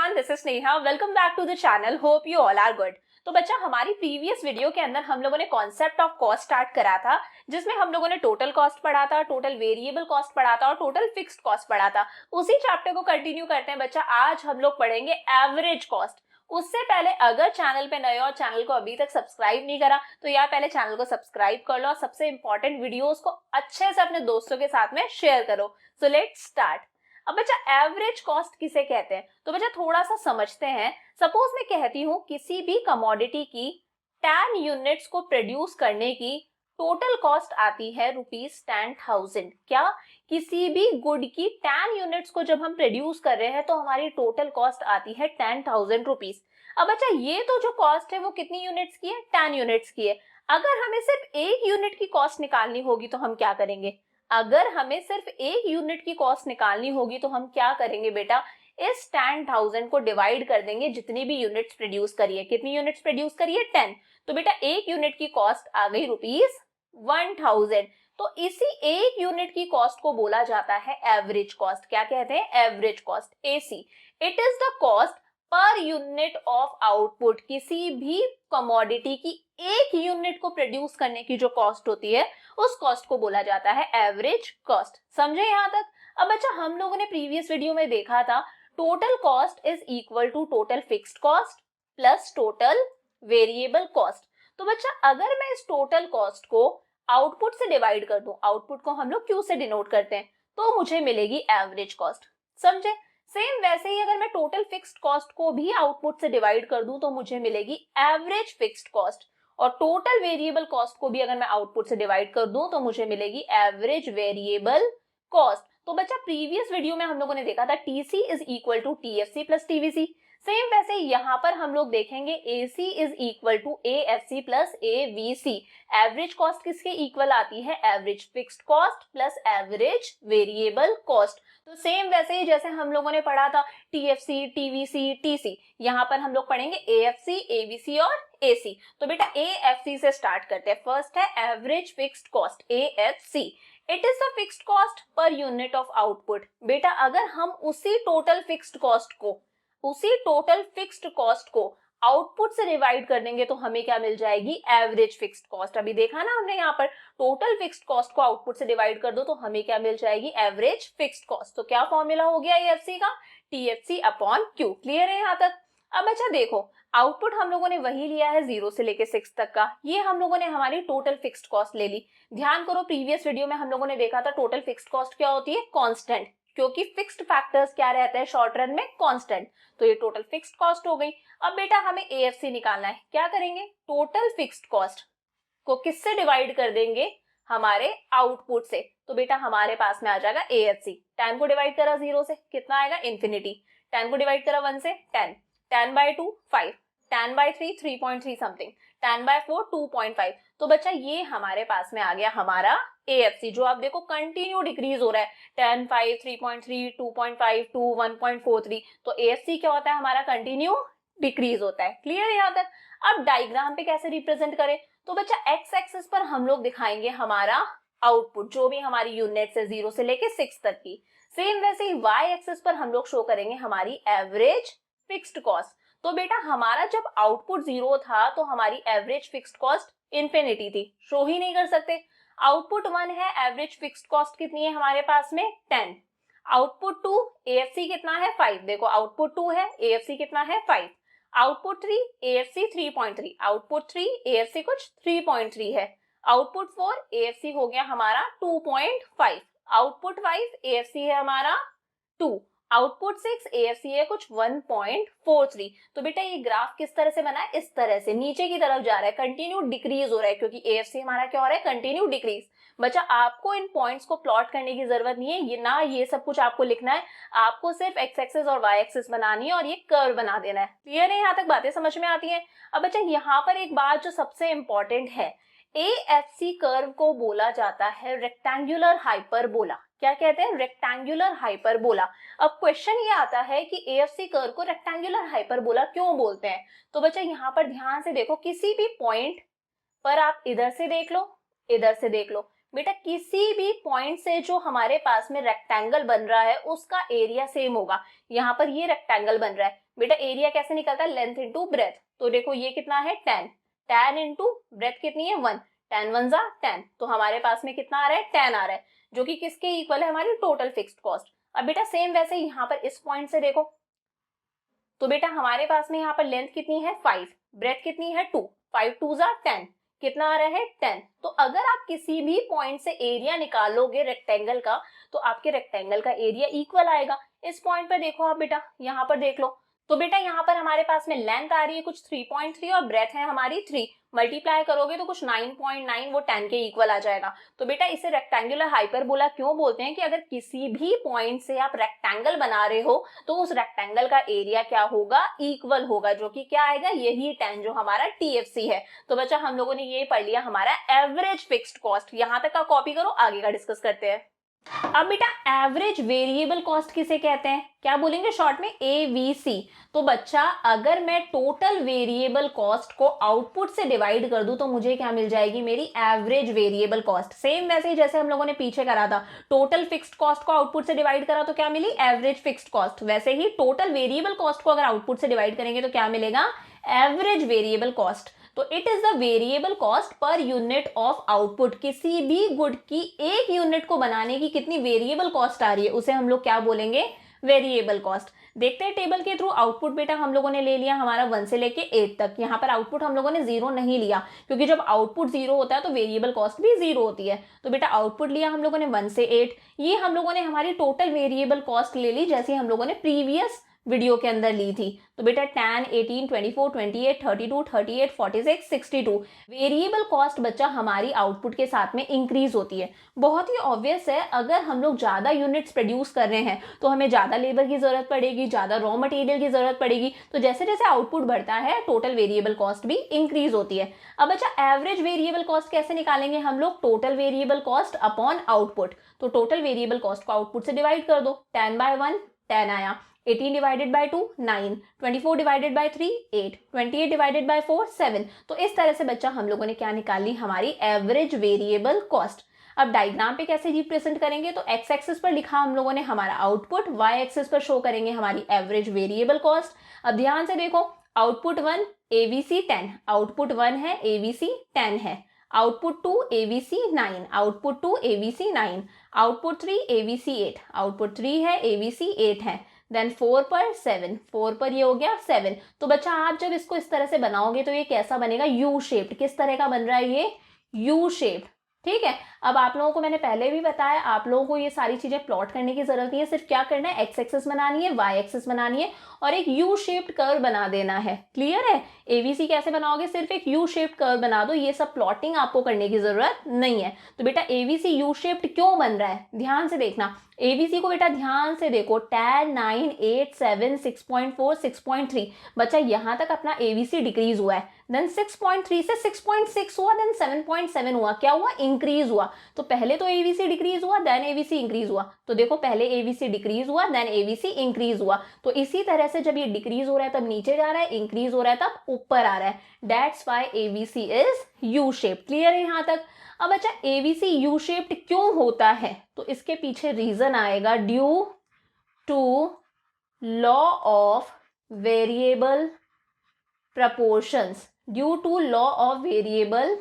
Everyone, this is Sneha. Welcome back to the channel. Hope you all are good. तो बच्चा, हमारी previous video के अंदर हम लोगों ने कॉन्सेप्ट ऑफ कॉस्ट स्टार्ट करा था, जिसमें हम लोगों ने टोटल कॉस्ट पढ़ा था, टोटल वेरिएबल कॉस्ट पढ़ा था और टोटल फिक्स्ड कॉस्ट पढ़ा था। उसी चैप्टर को कंटिन्यू करते हैं बच्चा। आज हम लोग पढ़ेंगे एवरेज कॉस्ट। उससे पहले अगर चैनल पे नए हो और चैनल को अभी तक सब्सक्राइब नहीं करा तो यार पहले चैनल को सब्सक्राइब कर लो और सबसे इंपॉर्टेंट वीडियोस को अच्छे से अपने दोस्तों के साथ में शेयर करो। So let's start. अब बच्चा, एवरेज कॉस्ट किसे कहते हैं? तो बच्चा थोड़ा सा समझते हैं। सपोज मैं कहती हूँ किसी भी कमोडिटी की 10 यूनिट्स को प्रोड्यूस करने की टोटल कॉस्ट आती है ₹10,000। क्या? किसी भी गुड की 10 यूनिट्स को जब हम प्रोड्यूस कर रहे हैं तो हमारी टोटल कॉस्ट आती है ₹10,000। अब बच्चा, ये तो जो कॉस्ट है वो कितनी यूनिट्स की है? 10 यूनिट्स की है। अगर हमें सिर्फ एक यूनिट की कॉस्ट निकालनी होगी तो हम क्या करेंगे? अगर हमें सिर्फ एक यूनिट की कॉस्ट निकालनी होगी तो हम क्या करेंगे बेटा? इस 10,000 को डिवाइड कर देंगे जितनी भी यूनिट्स प्रोड्यूस करी है। कितनी यूनिट्स प्रोड्यूस करी है? 10। तो बेटा एक यूनिट की कॉस्ट आ गई ₹1000। तो इसी एक यूनिट की कॉस्ट को बोला जाता है एवरेज कॉस्ट। क्या कहते हैं? Average cost, AC. It is the cost per unit of output. किसी भी कमोडिटी की एक यूनिट को प्रोड्यूस करने की जो कॉस्ट होती है उस कॉस्ट को बोला जाता है एवरेज कॉस्ट। समझे यहां तक? अब बच्चा, हम लोगों ने प्रीवियस वीडियो में देखा था total cost is equal to total fixed cost plus total variable cost. तो बच्चा, अगर मैं इस टोटल कॉस्ट को आउटपुट से डिवाइड कर दूं, आउटपुट को हम लोग क्यू से डिनोट करते हैं, तो मुझे मिलेगी एवरेज कॉस्ट। समझे? सेम वैसे ही अगर मैं टोटल फिक्स्ड कॉस्ट को भी आउटपुट से डिवाइड कर दूं तो मुझे मिलेगी एवरेज फिक्स्ड कॉस्ट, और टोटल वेरिएबल कॉस्ट को भी अगर मैं आउटपुट से डिवाइड कर दूं तो मुझे मिलेगी एवरेज वेरिएबल कॉस्ट। तो बच्चा, प्रीवियस वीडियो में हम लोगों ने देखा था TC is equal to TFC plus TVC. Same वैसे यहाँ पर हम लोग देखेंगे AC is equal to AFC plus AVC. Average cost किसके इक्वल आती है? Average fixed cost plus average variable cost. तो सेम वैसे ही जैसे हम लोगों ने पढ़ा था टीएफसी, टीवीसी, टीसी, यहाँ पर हम लोग पढ़ेंगे एएफसी, एवीसी और एसी। तो बेटा एएफसी से स्टार्ट करते हैं। फर्स्ट है average fixed cost, AFC. It is the fixed cost per unit of output. बेटा अगर हम उसी टोटल फिक्स्ड कॉस्ट को आउटपुट से डिवाइड कर देंगे तो हमें क्या मिल जाएगी? Average fixed cost. अभी देखा ना हमने यहाँ पर, टोटल फिक्स्ड कॉस्ट को आउटपुट से डिवाइड कर दो तो हमें क्या मिल जाएगी? Average fixed cost. तो क्या फॉर्मूला हो गया एएफसी का? TFC upon Q. क्लियर है यहाँ तक? अब अच्छा देखो, आउटपुट हम लोगों ने वही लिया है 0 से लेके 6 तक का। ये हम लोगों ने हमारी टोटल फिक्स्ड कॉस्ट ले ली। ध्यान करो, प्रीवियस वीडियो में हम लोगों ने देखा था टोटल फिक्स्ड कॉस्ट क्या होती है? कांस्टेंट, क्योंकि फिक्स्ड फैक्टर्स क्या रहते हैं शॉर्ट रन में? कांस्टेंट। तो ये टोटल फिक्स्ड कॉस्ट हो गई। अब बेटा हमें एएफसी निकालना है। क्या करेंगे? टोटल फिक्स्ड कॉस्ट को किससे डिवाइड कर देंगे? हमारे आउटपुट से। तो बेटा हमारे पास में आ जाएगा एएफसी। 10 को डिवाइड करा 0 से, कितना आएगा? इंफिनिटी। 10 को डिवाइड करा 1 से, 10। 10 by 2 5, 10 by 3 3.3 समथिंग, 10 by 4 2.5। तो बच्चा ये हमारे पास में आ गया हमारा एएफसी, जो आप देखो कंटिन्यू डिक्रीज हो रहा है। 10, 5, 3.3, 2.5, 2, 1.43। तो एएफसी क्या होता है? हमारा कंटिन्यू डिक्रीज होता है। क्लियर है यहाँ तक? अब डायग्राम पे कैसे रिप्रेजेंट करें? तो बच्चा एक्स एक्सिस पर हम लोग दिखाएंगे हमारा आउटपुट, जो भी हमारी यूनिट्स है 0 से लेके 6 तक की। सेम वैसे ही वाई एक्सिस पर हम लोग शो करेंगे हमारी एवरेज फिक्स्ड कॉस्ट। तो बेटा हमारा जब आउटपुट 0 था तो हमारी एवरेज फिक्स्ड कॉस्ट इंफिनिटी थी, शो ही नहीं कर सकते। आउटपुट 1 है, एवरेज फिक्स्ड कॉस्ट कितनी है हमारे पास में? 10। आउटपुट 2, एएफसी कितना है? 5। देखो आउटपुट 2 है, एएफसी कितना है? 5। Output 3, AFC 3.3। आउटपुट 3, एएफसी कुछ 3.3 है। आउटपुट 4, एएफसी हो गया हमारा 2.5। आउटपुट 5, एएफसी है हमारा 2। आउटपुट 6, एएफसी है कुछ 1.43। तो बेटा ये ग्राफ किस तरह से बना है? इस तरह से नीचे की तरफ जा रहा है, कंटिन्यू डिक्रीज हो रहा है, क्योंकि एएफसी हमारा क्या हो रहा है? Continue decrease. बच्चा आपको इन पॉइंट्स को प्लॉट करने की जरूरत नहीं है, ये ना ये सब कुछ आपको लिखना है। आपको सिर्फ एक्स एक्सिस और वाई एक्सिस बनानी है और ये कर्व बना देना है। क्लियर है? यहाँ तक बातें समझ में आती है? अब बच्चा यहाँ पर एक बात जो सबसे इंपॉर्टेंट है, एएफसी कर्व को बोला जाता है रेक्टेंगुलर हाइपरबोला। क्या कहते हैं? Rectangular hyperbola. अब क्वेश्चन ये आता है कि एएफसी कर्व को रेक्टेंगुलर हाइपरबोला क्यों बोलते हैं? तो बच्चा यहाँ पर ध्यान से देखो, किसी भी पॉइंट पर आप इधर से देख लो, इधर से देख लो, बेटा किसी भी पॉइंट से जो हमारे पास में रेक्टेंगल बन रहा है उसका एरिया सेम होगा। यहाँ पर ये रेक्टेंगल बन रहा है, बेटा एरिया कैसे निकलता है, लेंथ इंटू ब्रेथ। तो देखो ये कितना है 10, 10 इंटू ब्रेथ कितनी है 1, 10 1 जा 10, तो हमारे पास में कितना आ रहा है 10 आ रहा है, जो कि किसके इक्वल है, हमारी टोटल फिक्स्ड कॉस्ट। अब बेटा सेम वैसे यहाँ पर इस पॉइंट से देखो, तो बेटा हमारे पास में यहाँ पर लेंथ कितनी है 5, ब्रेथ कितनी है 2, 5 2 जा 10, कितना आ रहा है 10। तो अगर आप किसी भी पॉइंट से एरिया निकालोगे रेक्टेंगल का, तो आपके रेक्टेंगल का एरिया इक्वल आएगा। इस पॉइंट पर देखो आप बेटा, यहाँ पर देख लो, तो बेटा यहाँ पर हमारे पास में लेंथ आ रही है कुछ 3.3 और ब्रेथ है हमारी 3, मल्टीप्लाई करोगे तो कुछ 9.9, वो 10 के इक्वल आ जाएगा। तो बेटा इसे रेक्टेंगुलर हाइपरबोला क्यों बोलते हैं कि अगर किसी भी पॉइंट से आप रेक्टेंगल बना रहे हो तो उस रेक्टेंगल का एरिया क्या होगा, इक्वल होगा, जो कि क्या आएगा, यही 10 जो हमारा टीएफसी है। तो बच्चा हम लोगों ने ये पढ़ लिया हमारा एवरेज फिक्स्ड कॉस्ट। यहां तक का कॉपी करो, आगे का डिस्कस करते हैं। अब बेटा एवरेज वेरिएबल कॉस्ट किसे कहते हैं, क्या बोलेंगे शॉर्ट में, एवीसी। तो बच्चा अगर मैं टोटल वेरिएबल कॉस्ट को आउटपुट से डिवाइड कर दूं तो मुझे क्या मिल जाएगी, मेरी एवरेज वेरिएबल कॉस्ट। सेम वैसे ही जैसे हम लोगों ने पीछे करा था, टोटल फिक्स्ड कॉस्ट को आउटपुट से डिवाइड करा तो क्या मिली, एवरेज फिक्स्ड कॉस्ट। वैसे ही टोटल वेरिएबल कॉस्ट को अगर आउटपुट से डिवाइड करेंगे तो क्या मिलेगा, एवरेज वेरिएबल कॉस्ट। तो it is the variable cost per unit of output. किसी भी गुड की एक यूनिट को बनाने की कितनी वेरिएबल कॉस्ट आ रही है, उसे हम लोग क्या बोलेंगे, वेरिएबल कॉस्ट। देखते हैं टेबल के थ्रू। आउटपुट बेटा हम लोगों ने ले लिया हमारा 1 से लेके 8 तक। यहाँ पर आउटपुट हम लोगों ने 0 नहीं लिया, क्योंकि जब आउटपुट 0 होता है तो वेरिएबल कॉस्ट भी 0 होती है। तो बेटा आउटपुट लिया हम लोगों ने 1 से 8, ये हम लोगों ने हमारी टोटल वेरिएबल कॉस्ट ले ली, जैसे हम लोगों ने प्रीवियस वीडियो के अंदर ली थी। तो बेटा 10, 18, 24, 28, 32, 38, 46, 62 वेरिएबल कॉस्ट बच्चा हमारी आउटपुट के साथ में इंक्रीज होती है। बहुत ही ऑब्वियस है, अगर हम लोग ज्यादा यूनिट्स प्रोड्यूस कर रहे हैं तो हमें ज्यादा लेबर की जरूरत पड़ेगी, ज्यादा रॉ मटेरियल की जरूरत पड़ेगी। तो जैसे जैसे आउटपुट बढ़ता है टोटल वेरिएबल कॉस्ट भी इंक्रीज होती है। अब बच्चा एवरेज वेरिएबल कॉस्ट कैसे निकालेंगे हम लोग, total variable cost upon output. तो टोटल वेरिएबल कॉस्ट को आउटपुट से डिवाइड कर दो, 10 बाय 1 10 आया, 18 divided by 2 9, 24 divided by 3 8, 28 divided by 4 7। तो इस तरह से बच्चा हम लोगों ने क्या निकाली, हमारी एवरेज वेरिएबल कॉस्ट। अब डायग्राम पे कैसे रिप्रेजेंट करेंगे, तो एक्स एक्सिस पर लिखा हम लोगों ने हमारा आउटपुट, वाई एक्सिस पर शो करेंगे हमारी एवरेज वेरिएबल कॉस्ट। अब ध्यान से देखो, आउटपुट 1 एवीसी 10, आउटपुट 1 है एवीसी 10 है, output 2 AVC 9, output 2 AVC 9, output 3 AVC 8, output 3 है एवीसी 8 है, देन 4 पर 7, 4 पर ये हो गया 7। तो बच्चा आप जब इसको इस तरह से बनाओगे तो ये कैसा बनेगा, यू शेप्ड। किस तरह का बन रहा है ये, यू शेप्ड, ठीक है। अब आप लोगों को मैंने पहले भी बताया, आप लोगों को ये सारी चीजें प्लॉट करने की जरूरत नहीं है, सिर्फ क्या करना है, एक्स एक्सिस बनानी है, वाई एक्सिस बनानी है और एक यू शेप्ड कर्व बना देना है। क्लियर है, एवीसी कैसे बनाओगे, सिर्फ एक यू शेप्ड कर्व बना दो, ये सब प्लॉटिंग आपको करने की जरूरत नहीं है। तो बेटा एवीसी यू शेप्ड क्यों बन रहा है, ध्यान से देखना। एबीसी को बेटा ध्यान से देखो, 10 9 8 7 6.4 6.3, बच्चा यहां तक अपना एबीसी डिक्रीज हुआ है, देन 6.3 से 6.6 हुआ, देन 7.7 हुआ, क्या हुआ, इंक्रीज हुआ। तो पहले तो एबीसी डिक्रीज हुआ, देन एबीसी इंक्रीज हुआ। तो देखो पहले एबीसी डिक्रीज हुआ, देन एबीसी इंक्रीज हुआ। तो इसी तरह से जब ये डिक्रीज हो रहा है तब नीचे जा रहा है, इंक्रीज हो रहा है तब ऊपर आ रहा है। That's why ABC is U shape. Clear है यहां तक। अब अच्छा एबीसी यू शेप्ड क्यों होता है, तो इसके पीछे रीजन आएगा, due to law of variable proportions, due to law of variable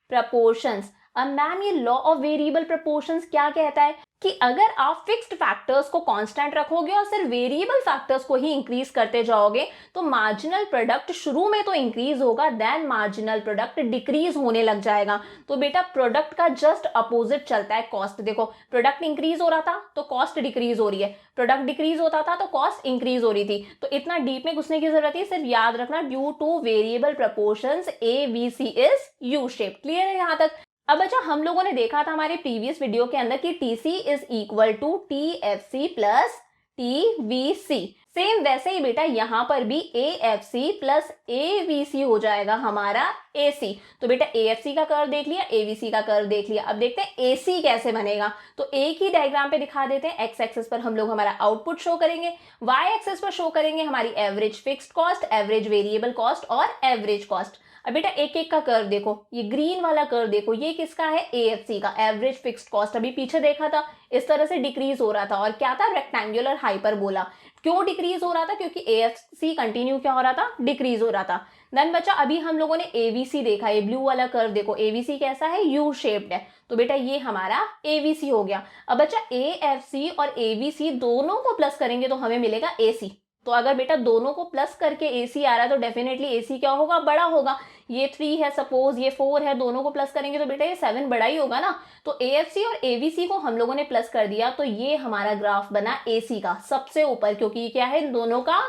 proportions. अब मैम ये लॉ ऑफ वेरिएबल प्रपोर्शंस क्या कहता है कि अगर आप फिक्स्ड फैक्टर्स को कांस्टेंट रखोगे और सिर्फ वेरिएबल फैक्टर्स को ही इंक्रीज करते जाओगे तो मार्जिनल प्रोडक्ट शुरू में तो इंक्रीज होगा, देन मार्जिनल प्रोडक्ट डिक्रीज होने लग जाएगा। तो बेटा प्रोडक्ट का जस्ट अपोजिट चलता है कॉस्ट। देखो प्रोडक्ट इंक्रीज हो रहा था तो कॉस्ट डिक्रीज हो रही है, प्रोडक्ट डिक्रीज होता था तो कॉस्ट इंक्रीज हो रही थी। तो इतना डीप में घुसने की जरूरत है, सिर्फ याद रखना due two variable proportions ABC is U shape. Clear है यहां तक। अब अच्छा हम लोगों ने देखा था हमारे प्रीवियस वीडियो के अंदर कि TC is equal to TFC plus TVC. Same वैसे ही बेटा यहां पर भी एएफसी प्लस एवीसी हो जाएगा हमारा एसी। तो बेटा एएफसी का कर्व देख लिया, एवीसी का कर्व देख लिया। अब देखते हैं एसी कैसे बनेगा। तो एक ही डायग्राम पे दिखा देते हैं। एक्स एक्सिस पर हम लोग हमारा आउटपुट शो करेंगे, वाई एक्सिस पर शो करेंगे हमारी average fixed cost, average variable cost और एवरेज कॉस्ट। अब बेटा एक एक का कर्व देखो, ये ग्रीन वाला कर्व देखो, ये किसका है, एएफसी का, एवरेज फिक्स्ड कॉस्ट। अभी पीछे देखा था इस तरह से डिक्रीज हो रहा था और क्या था, रेक्टेंगुलर हाइपरबोला। क्यों डिक्रीज हो रहा था? क्योंकि AFC कंटिन्यू क्या हो रहा था? डिक्रीज हो रहा था। देन बच्चा अभी हम लोगों ने AVC देखा, ये ब्लू वाला कर्व देखो, AVC कैसा है? यू शेप्ड है, तो बेटा ये हमारा AVC हो गया। अब बच्चा AFC और AVC दोनों को प्लस करेंगे तो हमें मिलेगा AC। तो अगर बेटा दोनों को प्लस करके AC आ रहा है तो डेफिनेटली AC क्या होगा? बड़ा होगा। ये 3 है सपोज, ये 4 है, दोनों को प्लस करेंगे तो बेटा ये 7 बड़ा ही होगा ना। तो AFC और AVC को हम लोगों ने प्लस कर दिया, तो ये हमारा ग्राफ बना AC का सबसे ऊपर, क्योंकि ये क्या है? इन दोनों का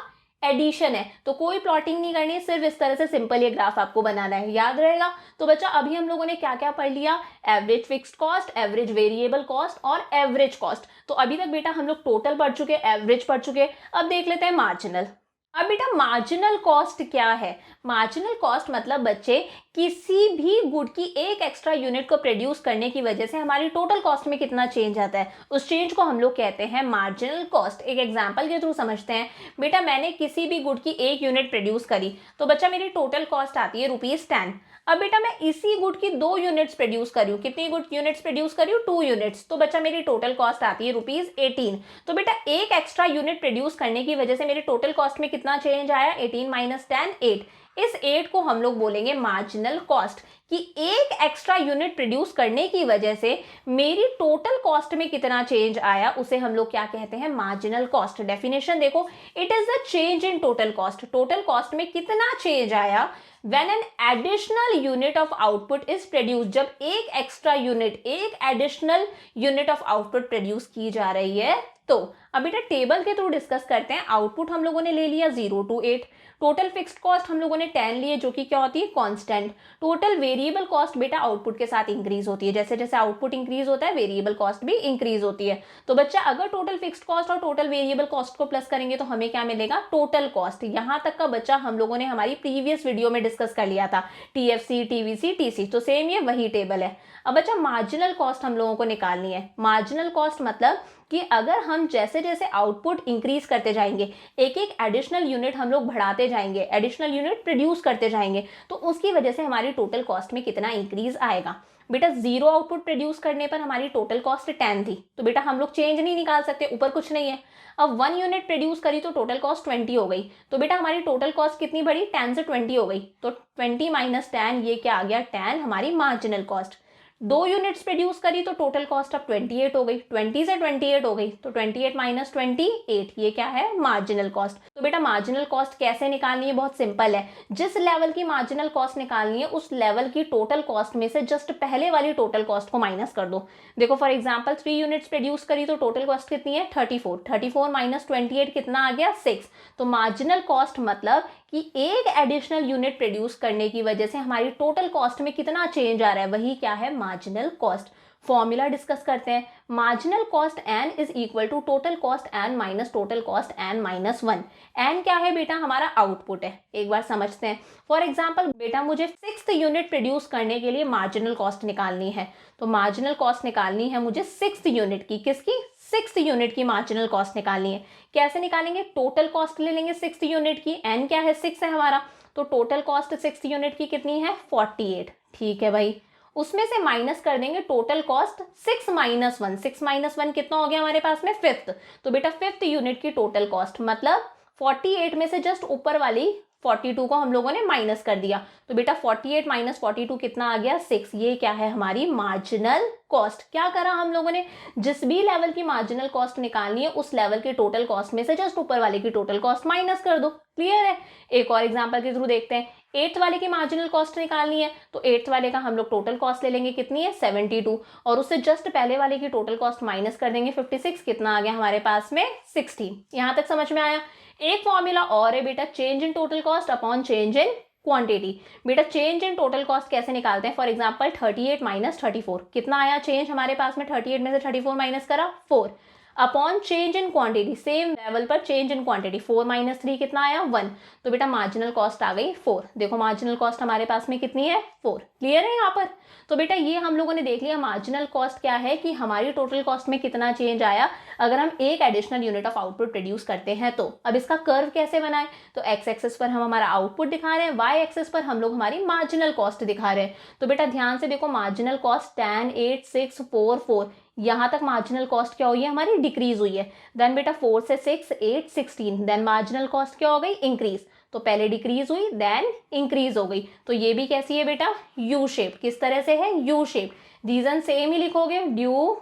एडिशन है। तो कोई प्लॉटिंग नहीं करनी है, सिर्फ इस तरह से सिंपल ये ग्राफ आपको बनाना है, याद रहेगा। तो बच्चा अभी हम लोगों ने क्या क्या पढ़ लिया? Average fixed cost, average variable cost और एवरेज कॉस्ट। तो अभी तक बेटा हम लोग टोटल पढ़ चुके, एवरेज पढ़ चुके। अब देख लेते हैं मार्जिनल। अब बेटा मार्जिनल कॉस्ट क्या है? मार्जिनल कॉस्ट मतलब बच्चे किसी भी गुड की एक एक्स्ट्रा यूनिट को प्रोड्यूस करने की वजह से हमारी टोटल कॉस्ट में कितना चेंज आता है, उस चेंज को हम लोग कहते हैं मार्जिनल कॉस्ट। एक एग्जांपल के थ्रू समझते हैं। बेटा मैंने किसी भी गुड की एक यूनिट प्रोड्यूस करी, तो बच्चा मेरी टोटल कॉस्ट आती है ₹10। अब बेटा मैं इसी गुड की 2 यूनिट्स प्रोड्यूस करी हूँ। कितनी गुड यूनिट्स प्रोड्यूस करी हूँ? 2 यूनिट्स। तो बच्चा मेरी टोटल कॉस्ट आती है ₹18। तो बेटा एक एक्स्ट्रा यूनिट प्रोड्यूस करने की वजह से मेरी टोटल कॉस्ट में कितना चेंज आया? 18 माइनस 10 8। इस 8 को हम लोग बोलेंगे मार्जिनल कॉस्ट, कि एक एक्स्ट्रा यूनिट प्रोड्यूस करने की वजह से मेरी टोटल कॉस्ट में कितना चेंज आया, उसे हम लोग क्या कहते हैं? Marginal cost. डेफिनेशन देखो, it is the change in total cost. Total cost में कितना चेंज आया when an additional unit of output is produced, जब एक एक्स्ट्रा यूनिट, एक additional unit of output produce की जा रही है। तो अब बेटा टेबल के थ्रू डिस्कस करते हैं। आउटपुट हम लोगों ने ले लिया 0 to 8। टोटल फिक्स्ड कॉस्ट हम लोगों ने 10 लिए, जो कि क्या होती है? कांस्टेंट। टोटल वेरिएबल कॉस्ट बेटा आउटपुट के साथ इंक्रीज होती है, जैसे जैसे आउटपुट इंक्रीज होता है वेरिएबल कॉस्ट भी इंक्रीज होती है। तो बच्चा अगर टोटल फिक्स्ड कॉस्ट और टोटल वेरिएबल कॉस्ट को प्लस करेंगे तो हमें क्या मिलेगा? Total cost. यहां तक का बच्चा हम लोगों ने हमारी प्रीवियस वीडियो में डिस्कस कर लिया था, TFC, TVC, TC। तो सेम ये वही टेबल है। अब बच्चा मार्जिनल कॉस्ट हम लोगों को निकालनी है। मार्जिनल कॉस्ट मतलब कि अगर हम जैसे जैसे आउटपुट इंक्रीज करते जाएंगे, एक एक एडिशनल यूनिट हम लोग बढ़ाते जाएंगे, एडिशनल यूनिट प्रोड्यूस करते जाएंगे, तो उसकी वजह से हमारी टोटल कॉस्ट में कितना इंक्रीज आएगा। बेटा 0 आउटपुट प्रोड्यूस करने पर हमारी टोटल कॉस्ट 10 थी, तो बेटा हम लोग चेंज नहीं निकाल सकते, ऊपर कुछ नहीं है। अब 1 यूनिट प्रोड्यूस करी तो टोटल कॉस्ट 20 हो गई, तो बेटा हमारी टोटल कॉस्ट कितनी बढ़ी? 10 से 20 हो गई। तो 20 माइनस 10, ये क्या आ गया? 10 हमारी मार्जिनल कॉस्ट। 2 यूनिट्स प्रोड्यूस करी तो टोटल कॉस्ट अब 28 हो गई, 20 से 28 हो गई, तो 28 माइनस 28, ये क्या है? Marginal cost. तो बेटा मार्जिनल कॉस्ट कैसे निकालनी है? बहुत सिंपल है। जिस लेवल की मार्जिनल कॉस्ट निकालनी है, उस लेवल की टोटल कॉस्ट में से जस्ट पहले वाली टोटल कॉस्ट को माइनस कर दो। देखो फॉर एग्जाम्पल 3 यूनिट्स प्रोड्यूस करी तो टोटल कॉस्ट कितनी है? 34। 34 माइनस 28 कितना आ गया? 6। तो मार्जिनल कॉस्ट मतलब कि एक एडिशनल यूनिट प्रोड्यूस करने की वजह से हमारी टोटल कॉस्ट में कितना चेंज आ रहा है, वही क्या है? Marginal cost. फॉर्मूला डिस्कस करते हैं। Marginal cost n is equal to total cost n minus total cost n minus 1। N क्या है बेटा? हमारा आउटपुट है। एक बार समझते हैं। फॉर एग्जाम्पल बेटा मुझे 6th यूनिट प्रोड्यूस करने के लिए मार्जिनल कॉस्ट निकालनी है, तो मार्जिनल कॉस्ट निकालनी है मुझे 6th यूनिट की। किसकी? 6th यूनिट की मार्जिनल कॉस्ट निकालनी है। कैसे निकालेंगे? टोटल कॉस्ट ले लेंगे 6th यूनिट की। एन क्या है? 6 है हमारा, तो टोटल कॉस्ट 6th यूनिट की कितनी है? 48। ठीक है भाई, उसमें से माइनस कर देंगे टोटल कॉस्ट 6 माइनस 1। 6 माइनस 1 कितना हो गया हमारे पास में? 5th। तो बेटा 5th यूनिट की टोटल कॉस्ट मतलब 48 में से जस्ट ऊपर वाली 42 को हम लोगों ने माइनस कर दिया, तो बेटा 48 माइनस 42 कितना आ गया? 6। ये क्या है? हमारी मार्जिनल कॉस्ट। क्या करा हम लोगों ने? जिस भी लेवल की मार्जिनल कॉस्ट निकालनी है, उस लेवल की टोटल कॉस्ट में से जस्ट ऊपर वाले की टोटल कॉस्ट माइनस कर दो। क्लियर है? एक और एग्जांपल के थ्रू देखते हैं। 8th वाले की मार्जिनल कॉस्ट निकालनी है, तो 8th वाले का हम लोग टोटल कॉस्ट ले लेंगे, कितनी है? 72, और उससे जस्ट पहले वाले की टोटल कॉस्ट माइनस कर देंगे 56। कितना आ गया हमारे पास में? 16। यहां तक समझ में आया? एक फॉर्मूला और है बेटा, change in total cost upon change in quantity. बेटा चेंज इन टोटल कॉस्ट कैसे निकालते हैं? फॉर एग्जांपल 38 माइनस 34 कितना आया चेंज हमारे पास में? 38 में से 34 माइनस करा 4 upon change in quantity, same level पर चेंज इन क्वांटिटी। 4 माइनस 3 कितना आया? 1। तो बेटा मार्जिनल कॉस्ट आ गई 4। देखो मार्जिनल कॉस्ट हमारे पास में कितनी है? 4। क्लियर है यहाँ पर? तो बेटा ये हम लोगों ने देख लिया मार्जिनल कॉस्ट क्या है, कि हमारी टोटल कॉस्ट में कितना चेंज आया अगर हम एक additional unit of output produce करते हैं तो। अब इसका कर्व कैसे बनाए? तो एक्स एक्सिस पर हम हमारा आउटपुट दिखा रहे हैं, वाई एक्सिस पर हम लोग हमारी मार्जिनल कॉस्ट दिखा रहे हैं। तो बेटा ध्यान से देखो, मार्जिनल कॉस्ट 10 8 6 4 4, यहाँ तक मार्जिनल कॉस्ट क्या हुई है हमारी, डिक्रीज हुई है। देन बेटा 4 से 6 8 16, देन मार्जिनल कॉस्ट क्या हो गई, इंक्रीज। तो पहले डिक्रीज हुई देन इंक्रीज हो गई। तो ये भी कैसी है बेटा, यू शेप। किस तरह से है, यू शेप। रीजन सेम ही लिखोगे, due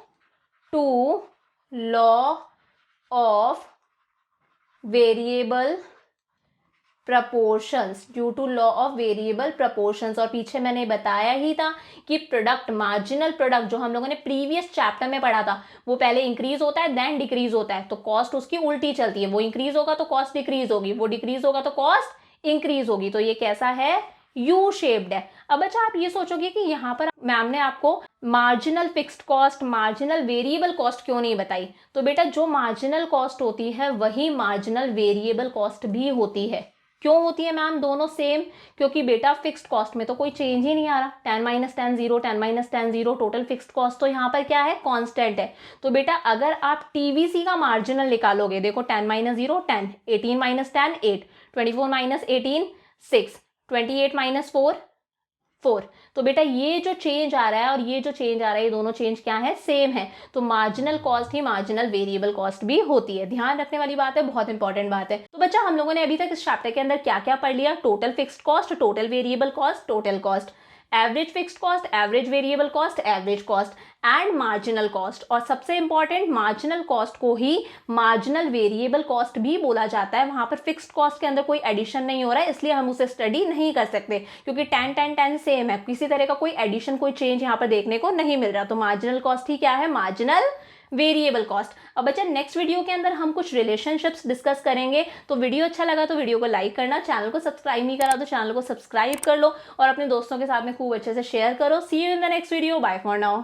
to law of variable proportions, due to law of variable proportions. और पीछे मैंने बताया ही था कि प्रोडक्ट, मार्जिनल प्रोडक्ट जो हम लोगों ने प्रीवियस चैप्टर में पढ़ा था, वो पहले इंक्रीज होता है देन डिक्रीज होता है। तो कॉस्ट उसकी उल्टी चलती है, वो इंक्रीज होगा तो कॉस्ट डिक्रीज होगी, वो डिक्रीज होगा तो कॉस्ट इंक्रीज होगी। तो ये कैसा है, यू शेप्ड है। अब बच्चा आप ये सोचोगे कि यहाँ पर मैम ने आपको marginal fixed cost, marginal variable cost क्यों नहीं बताई। तो बेटा जो मार्जिनल कॉस्ट होती है वही मार्जिनल वेरिएबल कॉस्ट भी होती है। क्यों होती है मैम दोनों सेम, क्योंकि बेटा फिक्स्ड कॉस्ट में तो कोई चेंज ही नहीं आ रहा, 10 - 10 0, 10 - 10 0, टोटल फिक्स्ड कॉस्ट तो यहाँ पर क्या है, कांस्टेंट है। तो बेटा अगर आप टीवीसी का मार्जिनल निकालोगे, देखो 10 - 0 10, 18 - 10 8, 24 - 18 6, 28 - 4 4। तो बेटा ये जो चेंज आ रहा है और ये जो चेंज आ रहा है, ये दोनों चेंज क्या है, सेम है। तो मार्जिनल कॉस्ट ही मार्जिनल वेरिएबल कॉस्ट भी होती है। ध्यान रखने वाली बात है, बहुत इंपॉर्टेंट बात है। तो बच्चा हम लोगों ने अभी तक इस चैप्टर के अंदर क्या क्या पढ़ लिया, total fixed cost, total variable cost, total cost, average fixed cost, average variable cost, average cost and marginal cost. और सबसे इंपॉर्टेंट, मार्जिनल कॉस्ट को ही मार्जिनल वेरिएबल कॉस्ट भी बोला जाता है। वहां पर फिक्स्ड कॉस्ट के अंदर कोई एडिशन नहीं हो रहा है, इसलिए हम उसे स्टडी नहीं कर सकते, क्योंकि 10 10 10 सेम है, किसी तरह का कोई एडिशन, कोई चेंज यहाँ पर देखने को नहीं मिल रहा। तो मार्जिनल कॉस्ट ही क्या है, मार्जिनल वेरिएबल कॉस्ट। अब बच्चा नेक्स्ट वीडियो के अंदर हम कुछ रिलेशनशिप्स डिस्कस करेंगे। तो वीडियो अच्छा लगा तो वीडियो को लाइक करना, चैनल को सब्सक्राइब नहीं करा तो चैनल को सब्सक्राइब कर लो और अपने दोस्तों के साथ में खूब अच्छे से शेयर करो। See you in the next video, bye for now.